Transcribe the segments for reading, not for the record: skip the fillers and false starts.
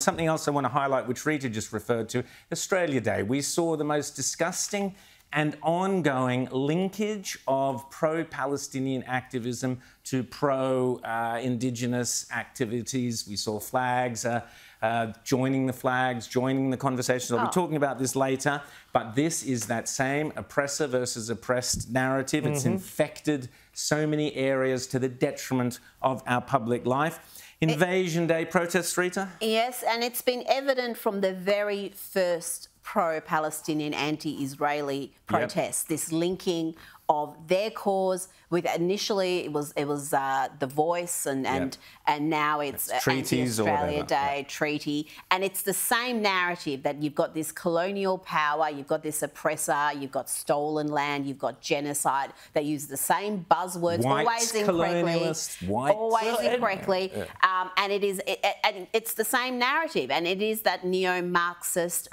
Something else I want to highlight, which Rita just referred to, Australia Day. We saw the most disgusting and ongoing linkage of pro-Palestinian activism to pro-Indigenous activities. We saw flags, joining the flags, joining the conversations. I'll be talking about this later, but this is that same oppressor versus oppressed narrative. It's infected so many areas to the detriment of our public life. Invasion Day protests, Rita? Yes, and it's been evident from the very first pro-Palestinian, anti-Israeli protests, this linking of their cause with initially it was the Voice and now it's Anti-Australia Day treaty, and it's the same narrative that you've got this colonial power, you've got this oppressor, you've got stolen land, you've got genocide. They use the same buzzwords, always incorrectly, and it's the same narrative, and it is that neo-Marxist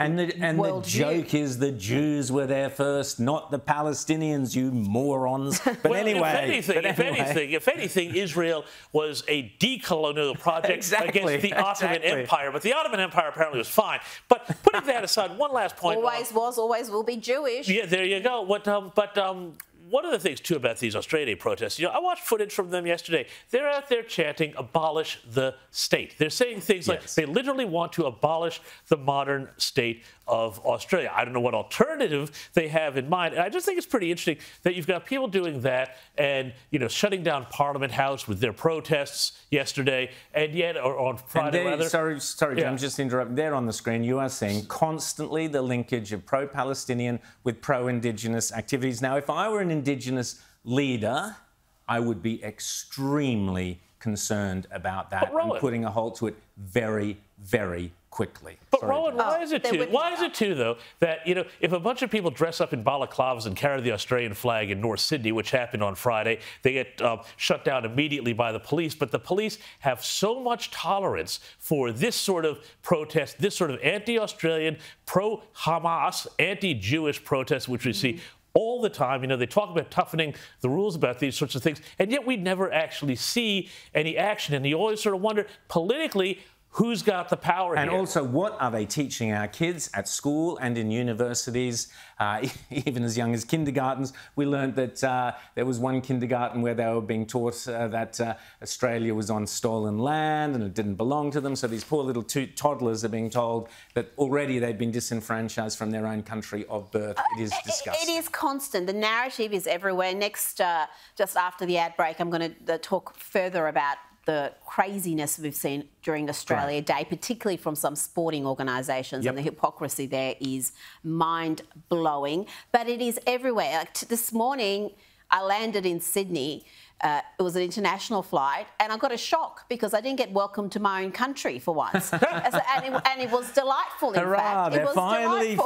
the joke is the Jews were there first, not the Palestinians, you morons. But well, anyway, if anything, Israel was a decolonial project against the Ottoman Empire. But the Ottoman Empire apparently was fine. But putting that aside, one last point. Always was, always will be Jewish. Yeah, there you go. One of the things, too, about these Australia protests, I watched footage from them yesterday. They're out there chanting, abolish the state. They're saying things like they literally want to abolish the modern state of Australia. I don't know what alternative they have in mind. And I just think it's pretty interesting that you've got people doing that and, shutting down Parliament House with their protests yesterday, and yet, or on Friday, rather. Sorry, Jim, just interrupt. There on the screen, you are seeing constantly the linkage of pro-Palestinian with pro-Indigenous activities. Now, if I were an Indigenous leader, I would be extremely concerned about that and putting a halt to it very, very quickly. But Rowan, why is it too, though, that, if a bunch of people dress up in balaclavas and carry the Australian flag in North Sydney, which happened on Friday, they get shut down immediately by the police, but the police have so much tolerance for this sort of protest, this sort of anti-Australian, pro-Hamas, anti-Jewish protest, which we see all the time. They talk about toughening the rules about these sorts of things, and yet we never actually see any action. And you always sort of wonder, politically, who's got the power here? And also, what are they teaching our kids at school and in universities, even as young as kindergartens? We learned that there was one kindergarten where they were being taught that Australia was on stolen land and it didn't belong to them. So these poor little toddlers are being told that already they've been disenfranchised from their own country of birth. It is disgusting. It is constant. The narrative is everywhere. Next, just after the ad break, I'm going to talk further about the craziness we've seen during Australia Day, particularly from some sporting organisations, and the hypocrisy there is mind-blowing. But it is everywhere. Like this morning, I landed in Sydney. It was an international flight, and I got a shock because I didn't get welcomed to my own country for once. And it was delightful, in fact. It was delightful.